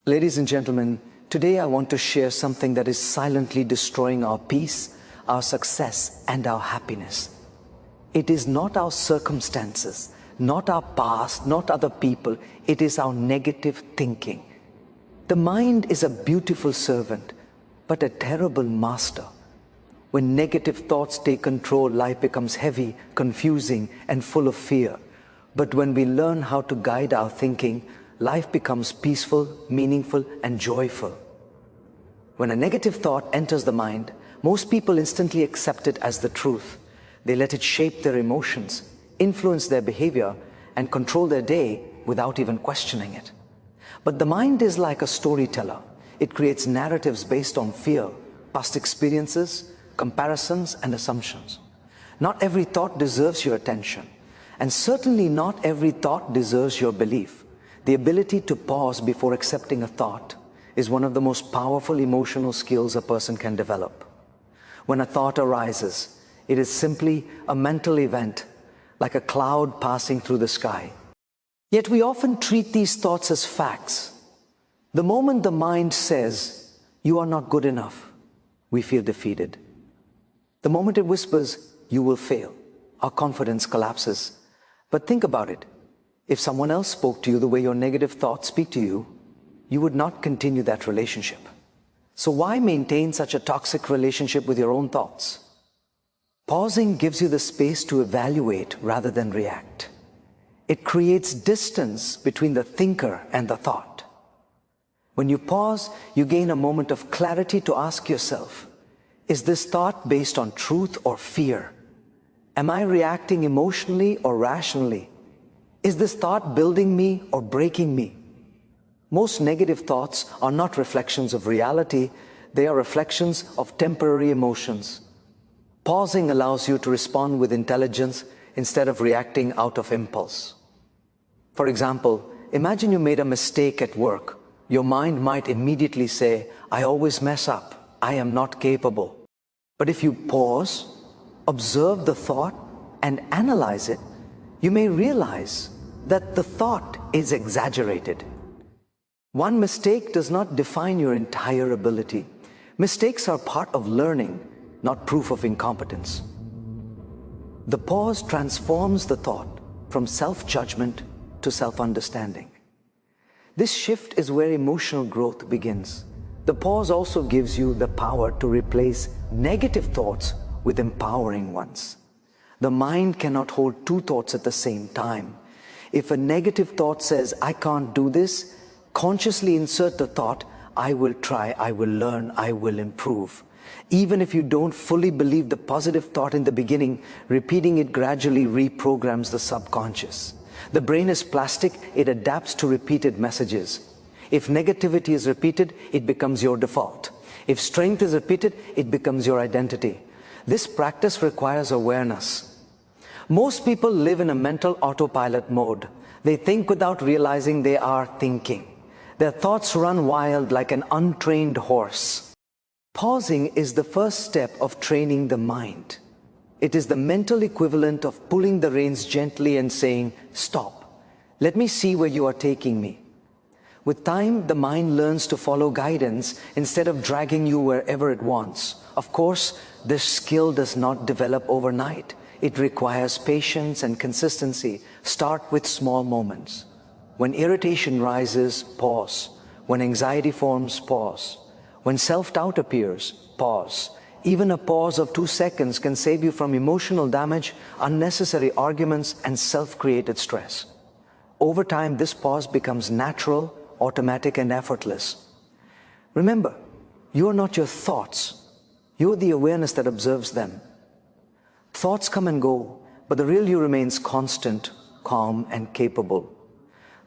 Ladies and gentlemen, today I want to share something that is silently destroying our peace, our success, and our happiness. It is not our circumstances, not our past, not other people. It is our negative thinking. The mind is a beautiful servant, but a terrible master. When negative thoughts take control, life becomes heavy, confusing, and full of fear. But when we learn how to guide our thinking, life becomes peaceful, meaningful, and joyful. When a negative thought enters the mind, most people instantly accept it as the truth. They let it shape their emotions, influence their behavior, and control their day without even questioning it. But the mind is like a storyteller. It creates narratives based on fear, past experiences, comparisons, and assumptions. Not every thought deserves your attention, and certainly not every thought deserves your belief. The ability to pause before accepting a thought is one of the most powerful emotional skills a person can develop. When a thought arises, it is simply a mental event, like a cloud passing through the sky. Yet we often treat these thoughts as facts. The moment the mind says, "You are not good enough," we feel defeated. The moment it whispers, "You will fail," our confidence collapses. But think about it. If someone else spoke to you the way your negative thoughts speak to you, you would not continue that relationship. So why maintain such a toxic relationship with your own thoughts? Pausing gives you the space to evaluate rather than react. It creates distance between the thinker and the thought. When you pause, you gain a moment of clarity to ask yourself, is this thought based on truth or fear? Am I reacting emotionally or rationally? Is this thought building me or breaking me? Most negative thoughts are not reflections of reality. They are reflections of temporary emotions. Pausing allows you to respond with intelligence instead of reacting out of impulse. For example, imagine you made a mistake at work. Your mind might immediately say, "I always mess up. I am not capable." But if you pause, observe the thought, and analyze it, you may realize that the thought is exaggerated. One mistake does not define your entire ability. Mistakes are part of learning, not proof of incompetence. The pause transforms the thought from self-judgment to self-understanding. This shift is where emotional growth begins. The pause also gives you the power to replace negative thoughts with empowering ones. The mind cannot hold two thoughts at the same time. If a negative thought says, "I can't do this," consciously insert the thought, "I will try, I will learn, I will improve." Even if you don't fully believe the positive thought in the beginning, repeating it gradually reprograms the subconscious. The brain is plastic, it adapts to repeated messages. If negativity is repeated, it becomes your default. If strength is repeated, it becomes your identity. This practice requires awareness. Most people live in a mental autopilot mode. They think without realizing they are thinking. Their thoughts run wild like an untrained horse. Pausing is the first step of training the mind. It is the mental equivalent of pulling the reins gently and saying, "Stop. Let me see where you are taking me." With time, the mind learns to follow guidance instead of dragging you wherever it wants. Of course, this skill does not develop overnight. It requires patience and consistency. Start with small moments. When irritation rises, pause. When anxiety forms, pause. When self-doubt appears, pause. Even a pause of 2 seconds can save you from emotional damage, unnecessary arguments, and self-created stress. Over time, this pause becomes natural, automatic, and effortless. Remember, you are not your thoughts. You are the awareness that observes them. Thoughts come and go, but the real you remains constant, calm, and capable.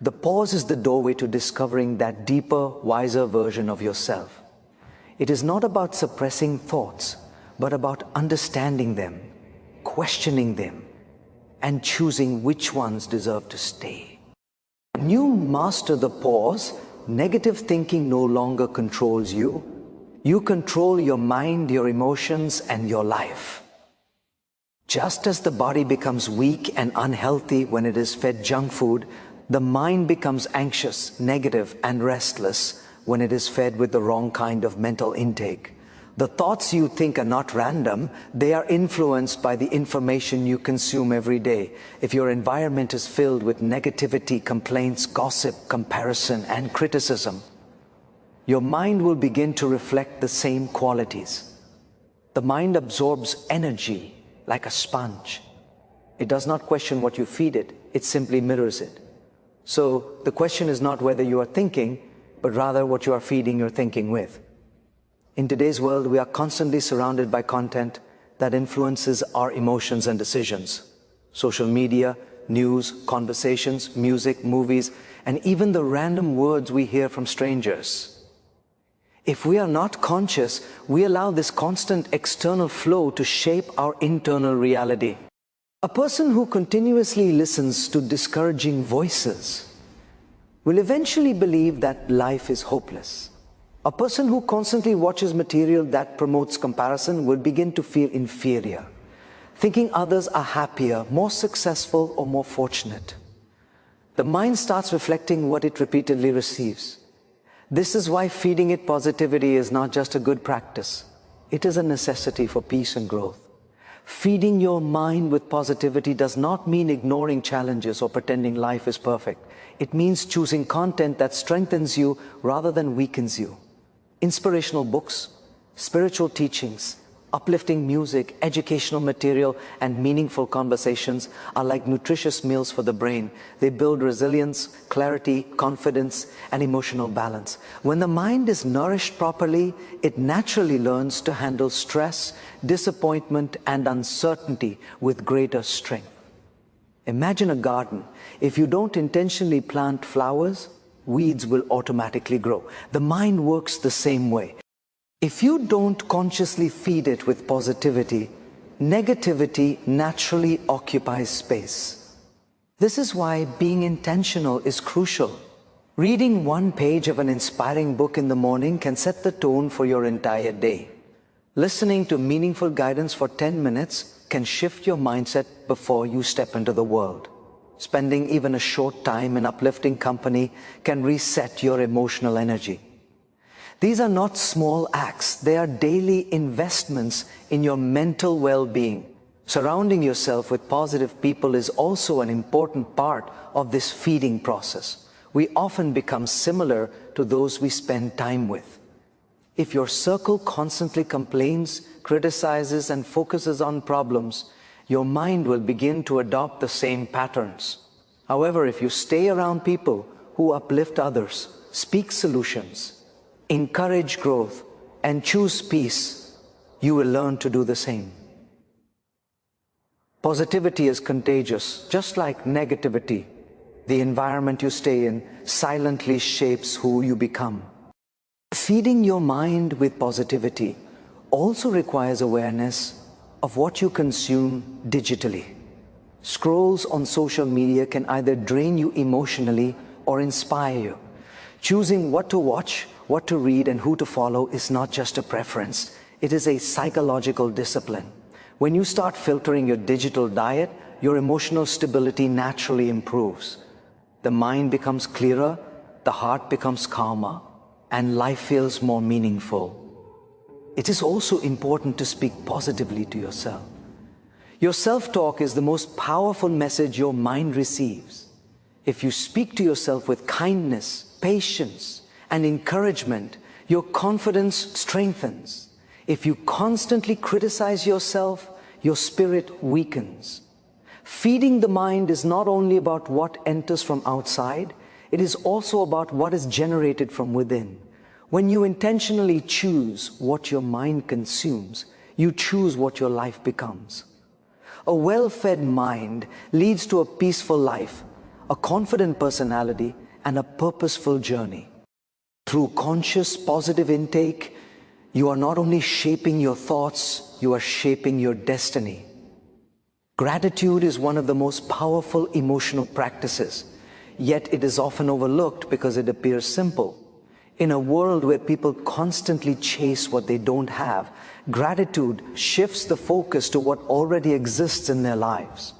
The pause is the doorway to discovering that deeper, wiser version of yourself. It is not about suppressing thoughts, but about understanding them, questioning them, and choosing which ones deserve to stay. When you master the pause, negative thinking no longer controls you. You control your mind, your emotions, and your life. Just as the body becomes weak and unhealthy when it is fed junk food, the mind becomes anxious, negative, and restless when it is fed with the wrong kind of mental intake. The thoughts you think are not random, they are influenced by the information you consume every day. If your environment is filled with negativity, complaints, gossip, comparison, and criticism, your mind will begin to reflect the same qualities. The mind absorbs energy like a sponge. It does not question what you feed it, it simply mirrors it. So the question is not whether you are thinking, but rather what you are feeding your thinking with. In today's world, we are constantly surrounded by content that influences our emotions and decisions. Social media, news, conversations, music, movies, and even the random words we hear from strangers. If we are not conscious, we allow this constant external flow to shape our internal reality. A person who continuously listens to discouraging voices will eventually believe that life is hopeless. A person who constantly watches material that promotes comparison will begin to feel inferior, thinking others are happier, more successful, or more fortunate. The mind starts reflecting what it repeatedly receives. This is why feeding it positivity is not just a good practice. It is a necessity for peace and growth. Feeding your mind with positivity does not mean ignoring challenges or pretending life is perfect. It means choosing content that strengthens you rather than weakens you. Inspirational books, spiritual teachings, uplifting music, educational material, and meaningful conversations are like nutritious meals for the brain. They build resilience, clarity, confidence, and emotional balance. When the mind is nourished properly, it naturally learns to handle stress, disappointment, and uncertainty with greater strength. Imagine a garden. If you don't intentionally plant flowers, weeds will automatically grow. The mind works the same way. If you don't consciously feed it with positivity, negativity naturally occupies space. This is why being intentional is crucial. Reading one page of an inspiring book in the morning can set the tone for your entire day. Listening to meaningful guidance for 10 minutes can shift your mindset before you step into the world. Spending even a short time in uplifting company can reset your emotional energy. These are not small acts, they are daily investments in your mental well-being. Surrounding yourself with positive people is also an important part of this feeding process. We often become similar to those we spend time with. If your circle constantly complains, criticizes, and focuses on problems, your mind will begin to adopt the same patterns. However, if you stay around people who uplift others, speak solutions, encourage growth, and choose peace, you will learn to do the same. Positivity is contagious, just like negativity. The environment you stay in silently shapes who you become. Feeding your mind with positivity also requires awareness of what you consume digitally. Scrolls on social media can either drain you emotionally or inspire you. Choosing what to watch, what to read, and who to follow is not just a preference. It is a psychological discipline. When you start filtering your digital diet, your emotional stability naturally improves. The mind becomes clearer, the heart becomes calmer, and life feels more meaningful. It is also important to speak positively to yourself. Your self-talk is the most powerful message your mind receives. If you speak to yourself with kindness, patience, and encouragement, your confidence strengthens. If you constantly criticize yourself, your spirit weakens. Feeding the mind is not only about what enters from outside, it is also about what is generated from within. When you intentionally choose what your mind consumes, you choose what your life becomes. A well-fed mind leads to a peaceful life, a confident personality, and a purposeful journey. Through conscious positive intake, you are not only shaping your thoughts, you are shaping your destiny. Gratitude is one of the most powerful emotional practices, yet it is often overlooked because it appears simple. In a world where people constantly chase what they don't have, gratitude shifts the focus to what already exists in their lives.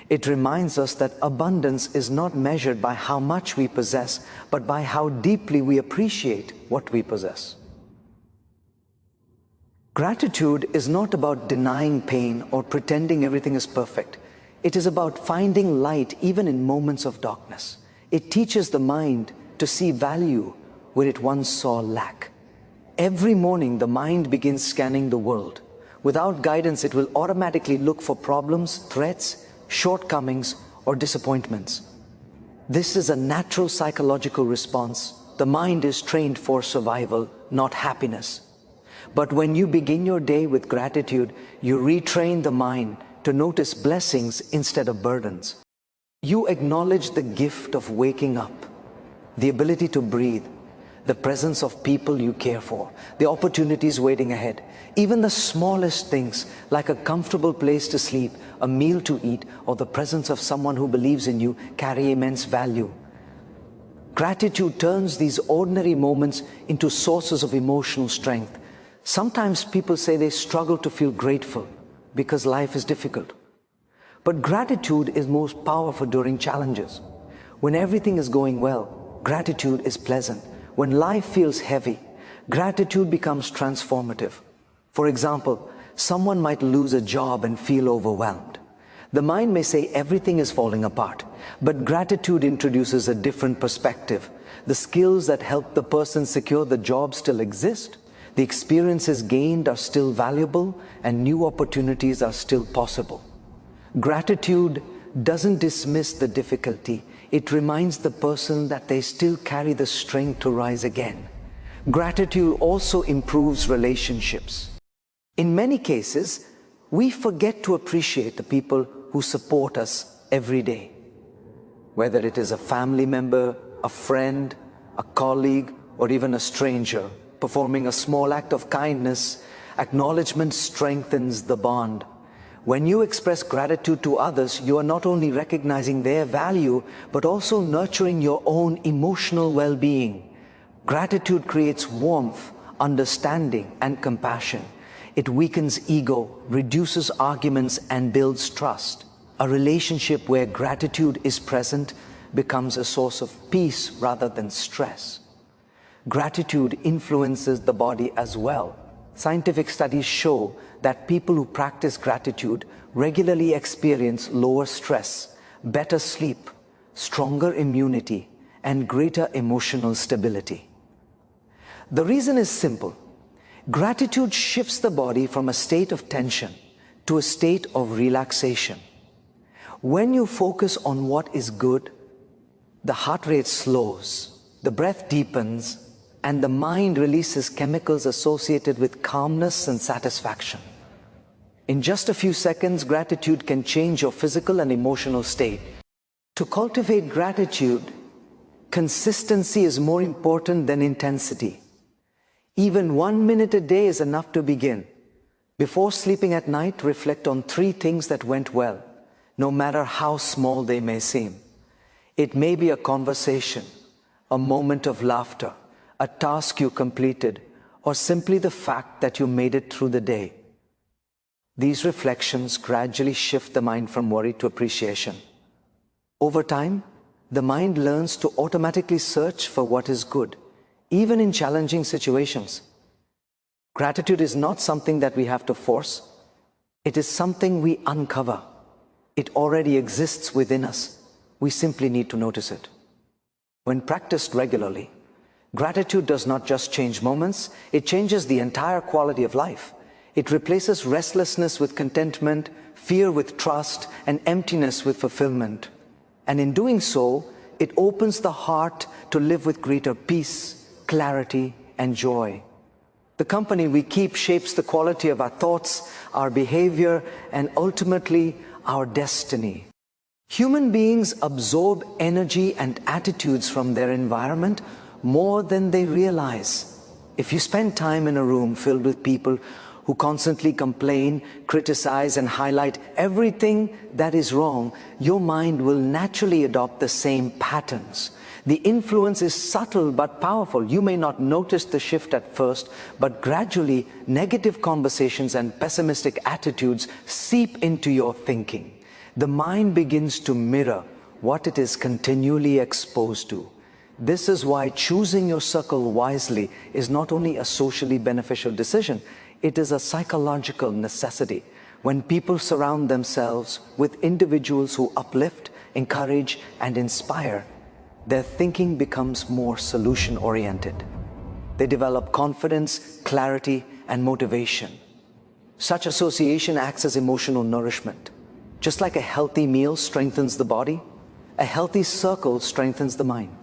It reminds us that abundance is not measured by how much we possess, but by how deeply we appreciate what we possess. Gratitude is not about denying pain or pretending everything is perfect. It is about finding light even in moments of darkness. It teaches the mind to see value where it once saw lack. Every morning, the mind begins scanning the world. Without guidance, it will automatically look for problems, threats, shortcomings, or disappointments. This is a natural psychological response. The mind is trained for survival, not happiness. But when you begin your day with gratitude, you retrain the mind to notice blessings instead of burdens. You acknowledge the gift of waking up, the ability to breathe, the presence of people you care for, the opportunities waiting ahead. Even the smallest things, like a comfortable place to sleep, a meal to eat, or the presence of someone who believes in you, carry immense value. Gratitude turns these ordinary moments into sources of emotional strength. Sometimes people say they struggle to feel grateful because life is difficult. But gratitude is most powerful during challenges. When everything is going well, gratitude is pleasant. When life feels heavy, gratitude becomes transformative. For example, someone might lose a job and feel overwhelmed. The mind may say everything is falling apart, but gratitude introduces a different perspective. The skills that help the person secure the job still exist. The experiences gained are still valuable, and new opportunities are still possible. Gratitude doesn't dismiss the difficulty. It reminds the person that they still carry the strength to rise again. Gratitude also improves relationships. In many cases, we forget to appreciate the people who support us every day. Whether it is a family member, a friend, a colleague, or even a stranger, performing a small act of kindness, acknowledgement strengthens the bond. When you express gratitude to others, you are not only recognizing their value, but also nurturing your own emotional well-being. Gratitude creates warmth, understanding, and compassion. It weakens ego, reduces arguments, and builds trust. A relationship where gratitude is present becomes a source of peace rather than stress. Gratitude influences the body as well. Scientific studies show that people who practice gratitude regularly experience lower stress, better sleep, stronger immunity, and greater emotional stability. The reason is simple. Gratitude shifts the body from a state of tension to a state of relaxation. When you focus on what is good, the heart rate slows, the breath deepens, and the mind releases chemicals associated with calmness and satisfaction. In just a few seconds, gratitude can change your physical and emotional state. To cultivate gratitude, consistency is more important than intensity. Even 1 minute a day is enough to begin. Before sleeping at night, reflect on 3 things that went well, no matter how small they may seem. It may be a conversation, a moment of laughter, a task you completed, or simply the fact that you made it through the day. These reflections gradually shift the mind from worry to appreciation. Over time, the mind learns to automatically search for what is good, even in challenging situations. Gratitude is not something that we have to force. It is something we uncover. It already exists within us. We simply need to notice it. When practiced regularly, gratitude does not just change moments, it changes the entire quality of life. It replaces restlessness with contentment, fear with trust, and emptiness with fulfillment. And in doing so, it opens the heart to live with greater peace, clarity, and joy. The company we keep shapes the quality of our thoughts, our behavior, and ultimately our destiny. Human beings absorb energy and attitudes from their environment more than they realize. If you spend time in a room filled with people who constantly complain, criticize, and highlight everything that is wrong, your mind will naturally adopt the same patterns. The influence is subtle but powerful. You may not notice the shift at first, but gradually negative conversations and pessimistic attitudes seep into your thinking. The mind begins to mirror what it is continually exposed to. This is why choosing your circle wisely is not only a socially beneficial decision, it is a psychological necessity. When people surround themselves with individuals who uplift, encourage, and inspire, their thinking becomes more solution-oriented. They develop confidence, clarity, and motivation. Such association acts as emotional nourishment. Just like a healthy meal strengthens the body, a healthy circle strengthens the mind.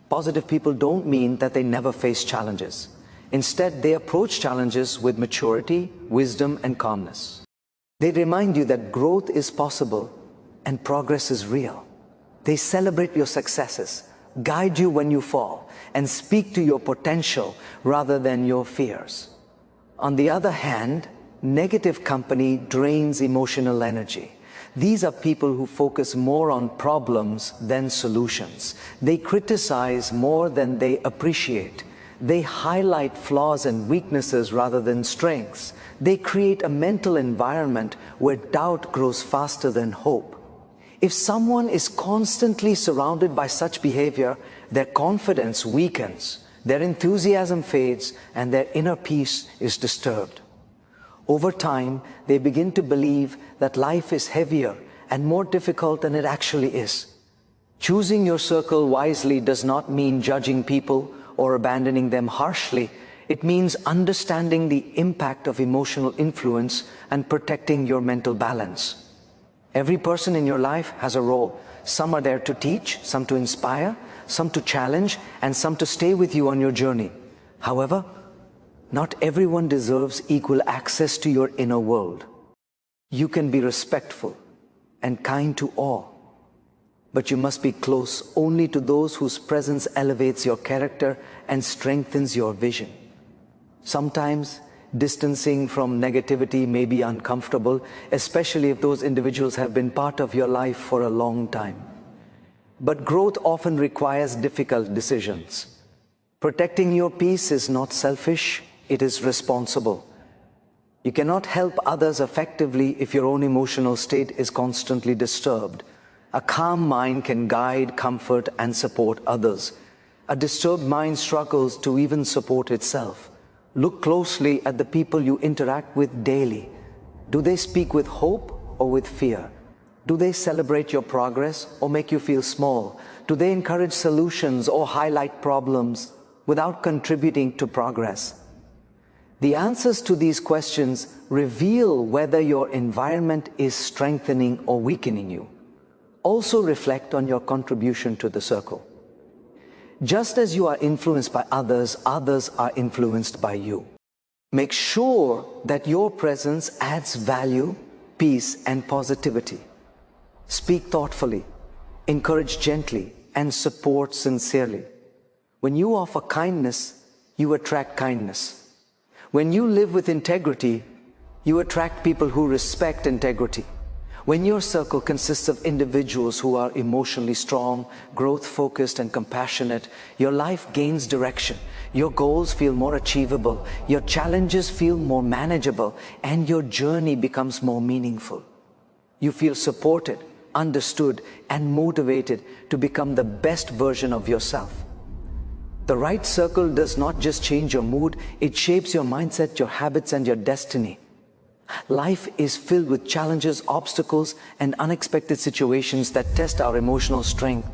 Positive people don't mean that they never face challenges. Instead, they approach challenges with maturity, wisdom, and calmness. They remind you that growth is possible and progress is real. They celebrate your successes, guide you when you fall, and speak to your potential rather than your fears. On the other hand, negative company drains emotional energy. These are people who focus more on problems than solutions. They criticize more than they appreciate. They highlight flaws and weaknesses rather than strengths. They create a mental environment where doubt grows faster than hope. If someone is constantly surrounded by such behavior, their confidence weakens, their enthusiasm fades, and their inner peace is disturbed. Over time, they begin to believe that life is heavier and more difficult than it actually is. Choosing your circle wisely does not mean judging people or abandoning them harshly. It means understanding the impact of emotional influence and protecting your mental balance. Every person in your life has a role. Some are there to teach, some to inspire, some to challenge, and some to stay with you on your journey. However, not everyone deserves equal access to your inner world. You can be respectful and kind to all, but you must be close only to those whose presence elevates your character and strengthens your vision. Sometimes, distancing from negativity may be uncomfortable, especially if those individuals have been part of your life for a long time. But growth often requires difficult decisions. Protecting your peace is not selfish, it is responsible. You cannot help others effectively if your own emotional state is constantly disturbed. A calm mind can guide, comfort, and support others. A disturbed mind struggles to even support itself. Look closely at the people you interact with daily. Do they speak with hope or with fear? Do they celebrate your progress or make you feel small? Do they encourage solutions or highlight problems without contributing to progress? The answers to these questions reveal whether your environment is strengthening or weakening you. Also reflect on your contribution to the circle. Just as you are influenced by others, others are influenced by you. Make sure that your presence adds value, peace, and positivity. Speak thoughtfully, encourage gently, and support sincerely. When you offer kindness, you attract kindness. When you live with integrity, you attract people who respect integrity. When your circle consists of individuals who are emotionally strong, growth-focused, and compassionate, your life gains direction. Your goals feel more achievable, your challenges feel more manageable, and your journey becomes more meaningful. You feel supported, understood, and motivated to become the best version of yourself. The right circle does not just change your mood, it shapes your mindset, your habits, and your destiny. Life is filled with challenges, obstacles, and unexpected situations that test our emotional strength.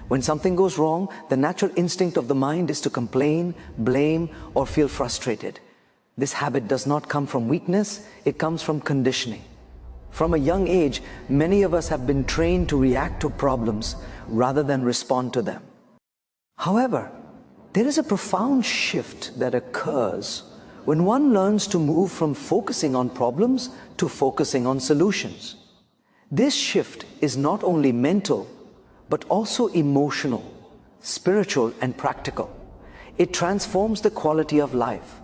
When something goes wrong, the natural instinct of the mind is to complain, blame, or feel frustrated. This habit does not come from weakness, it comes from conditioning. From a young age, many of us have been trained to react to problems rather than respond to them. However, there is a profound shift that occurs when one learns to move from focusing on problems to focusing on solutions. This shift is not only mental, but also emotional, spiritual, and practical. It transforms the quality of life.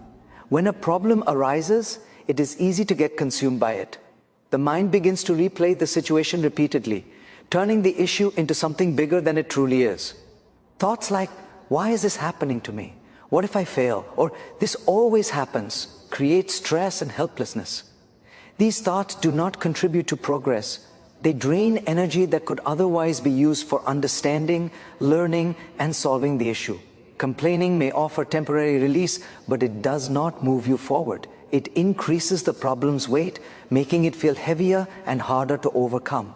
When a problem arises, it is easy to get consumed by it. The mind begins to replay the situation repeatedly, turning the issue into something bigger than it truly is. Thoughts like, why is this happening to me? What if I fail? Or this always happens, create stress and helplessness. These thoughts do not contribute to progress. They drain energy that could otherwise be used for understanding, learning, and solving the issue. Complaining may offer temporary release, but it does not move you forward. It increases the problem's weight, making it feel heavier and harder to overcome.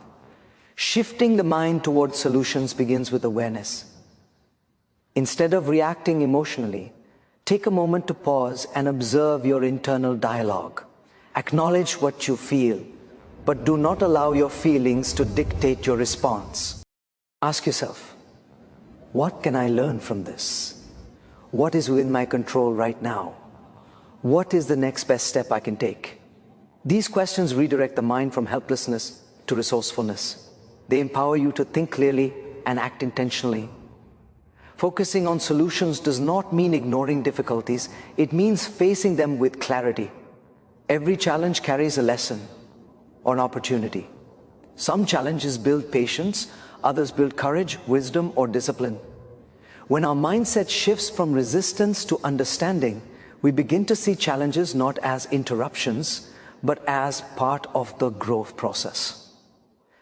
Shifting the mind towards solutions begins with awareness. Instead of reacting emotionally, take a moment to pause and observe your internal dialogue. Acknowledge what you feel, but do not allow your feelings to dictate your response. Ask yourself, what can I learn from this? What is within my control right now? What is the next best step I can take? These questions redirect the mind from helplessness to resourcefulness. They empower you to think clearly and act intentionally. Focusing on solutions does not mean ignoring difficulties. It means facing them with clarity. Every challenge carries a lesson or an opportunity. Some challenges build patience, others build courage, wisdom, or discipline. When our mindset shifts from resistance to understanding, we begin to see challenges not as interruptions, but as part of the growth process.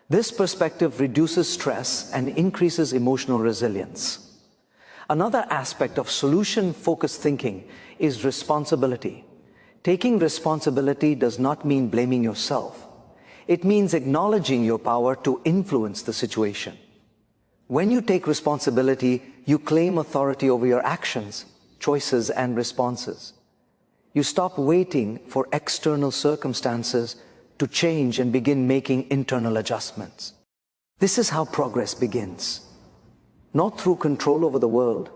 This perspective reduces stress and increases emotional resilience. Another aspect of solution-focused thinking is responsibility. Taking responsibility does not mean blaming yourself. It means acknowledging your power to influence the situation. When you take responsibility, you claim authority over your actions, choices, and responses. You stop waiting for external circumstances to change and begin making internal adjustments. This is how progress begins. Not through control over the world,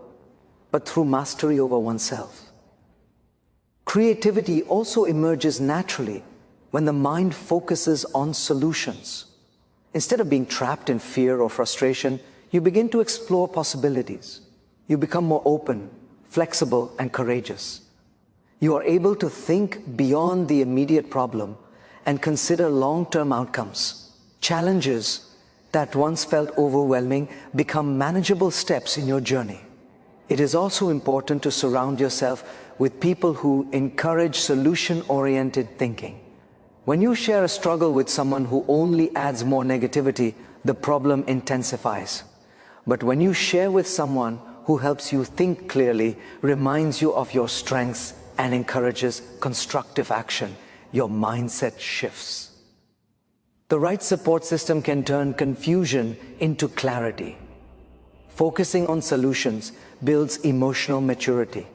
but through mastery over oneself. Creativity also emerges naturally when the mind focuses on solutions. Instead of being trapped in fear or frustration, you begin to explore possibilities. You become more open, flexible, and courageous. You are able to think beyond the immediate problem and consider long-term outcomes. Challenges that once felt overwhelming become manageable steps in your journey. It is also important to surround yourself with people who encourage solution-oriented thinking. When you share a struggle with someone who only adds more negativity, the problem intensifies. But when you share with someone who helps you think clearly, reminds you of your strengths, and encourages constructive action, your mindset shifts. The right support system can turn confusion into clarity. Focusing on solutions builds emotional maturity.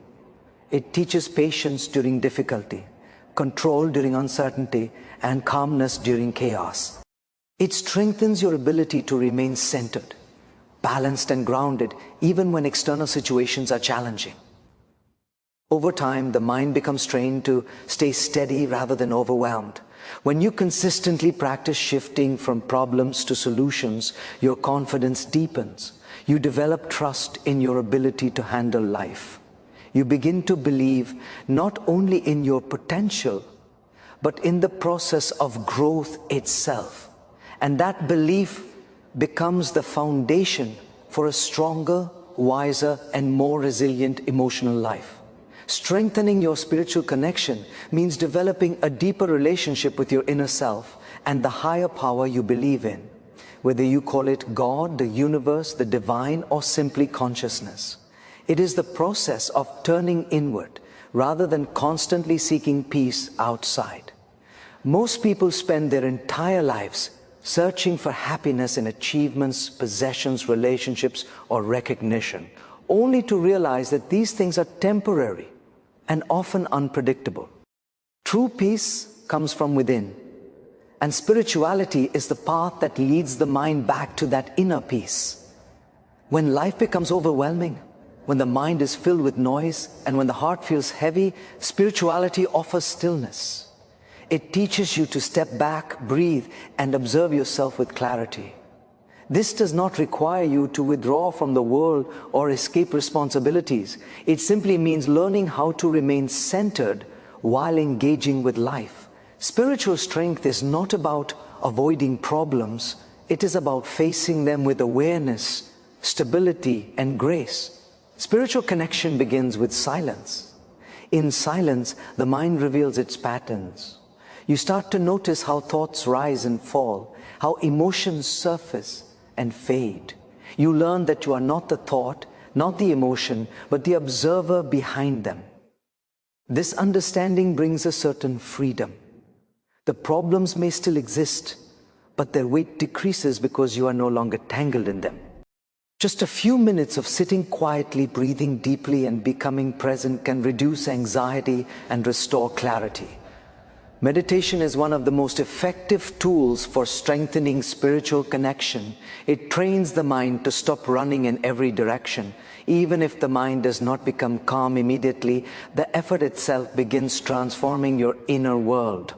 It teaches patience during difficulty, control during uncertainty, and calmness during chaos. It strengthens your ability to remain centered, balanced, and grounded even when external situations are challenging. Over time, the mind becomes trained to stay steady rather than overwhelmed. When you consistently practice shifting from problems to solutions, your confidence deepens. You develop trust in your ability to handle life. You begin to believe not only in your potential, but in the process of growth itself. And that belief becomes the foundation for a stronger, wiser, and more resilient emotional life. Strengthening your spiritual connection means developing a deeper relationship with your inner self and the higher power you believe in, whether you call it God, the universe, the divine, or simply consciousness. It is the process of turning inward rather than constantly seeking peace outside. Most people spend their entire lives searching for happiness in achievements, possessions, relationships, or recognition, only to realize that these things are temporary and often unpredictable. True peace comes from within, and spirituality is the path that leads the mind back to that inner peace. When life becomes overwhelming, when the mind is filled with noise, and when the heart feels heavy, spirituality offers stillness. It teaches you to step back, breathe, and observe yourself with clarity. This does not require you to withdraw from the world or escape responsibilities. It simply means learning how to remain centered while engaging with life. Spiritual strength is not about avoiding problems. It is about facing them with awareness, stability, and grace. Spiritual connection begins with silence. In silence, the mind reveals its patterns. You start to notice how thoughts rise and fall, how emotions surface and fade. You learn that you are not the thought, not the emotion, but the observer behind them. This understanding brings a certain freedom. The problems may still exist, but their weight decreases because you are no longer tangled in them. Just a few minutes of sitting quietly, breathing deeply, and becoming present can reduce anxiety and restore clarity. Meditation is one of the most effective tools for strengthening spiritual connection. It trains the mind to stop running in every direction. Even if the mind does not become calm immediately, the effort itself begins transforming your inner world.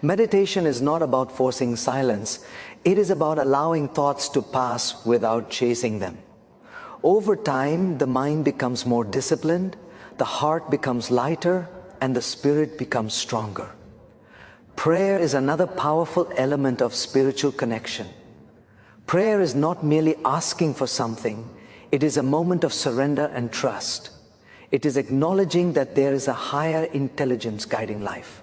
Meditation is not about forcing silence. It is about allowing thoughts to pass without chasing them. Over time, the mind becomes more disciplined, the heart becomes lighter, and the spirit becomes stronger. Prayer is another powerful element of spiritual connection. Prayer is not merely asking for something. It is a moment of surrender and trust. It is acknowledging that there is a higher intelligence guiding life.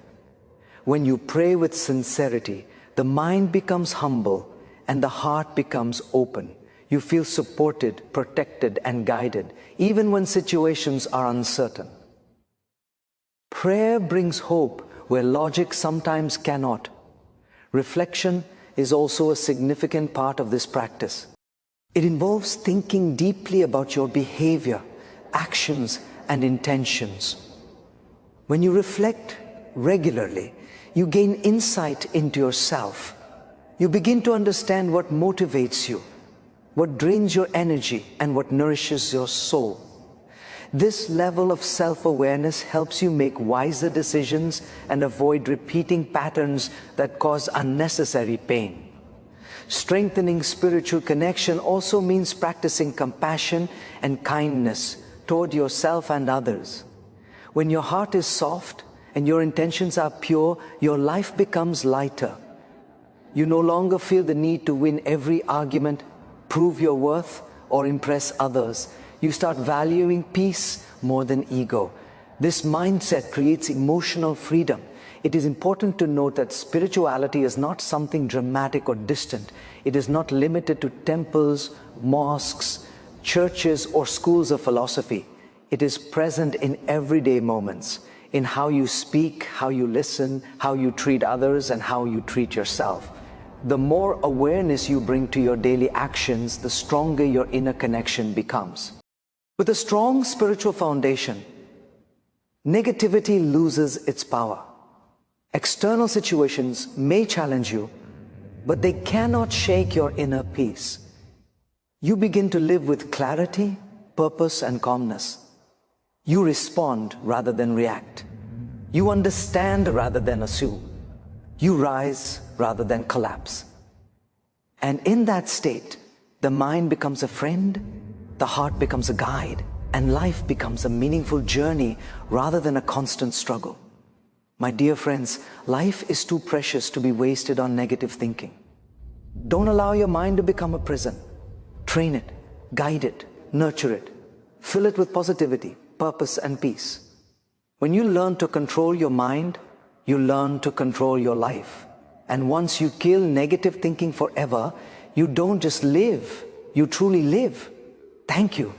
When you pray with sincerity, the mind becomes humble and the heart becomes open. You feel supported, protected, and guided, even when situations are uncertain. Prayer brings hope where logic sometimes cannot. Reflection is also a significant part of this practice. It involves thinking deeply about your behavior, actions, and intentions. When you reflect regularly, you gain insight into yourself. You begin to understand what motivates you, what drains your energy, and what nourishes your soul. This level of self-awareness helps you make wiser decisions and avoid repeating patterns that cause unnecessary pain. Strengthening spiritual connection also means practicing compassion and kindness toward yourself and others. When your heart is soft and your intentions are pure, your life becomes lighter. You no longer feel the need to win every argument, prove your worth, or impress others. You start valuing peace more than ego. This mindset creates emotional freedom. It is important to note that spirituality is not something dramatic or distant. It is not limited to temples, mosques, churches, or schools of philosophy. It is present in everyday moments, in how you speak, how you listen, how you treat others, and how you treat yourself. The more awareness you bring to your daily actions, the stronger your inner connection becomes. With a strong spiritual foundation, negativity loses its power. External situations may challenge you, but they cannot shake your inner peace. You begin to live with clarity, purpose, and calmness. You respond rather than react. You understand rather than assume. You rise rather than collapse. And in that state, the mind becomes a friend, the heart becomes a guide, and life becomes a meaningful journey rather than a constant struggle. My dear friends, life is too precious to be wasted on negative thinking. Don't allow your mind to become a prison. Train it, guide it, nurture it. Fill it with positivity, purpose, and peace. When you learn to control your mind, you learn to control your life. And once you kill negative thinking forever, you don't just live, you truly live. Thank you.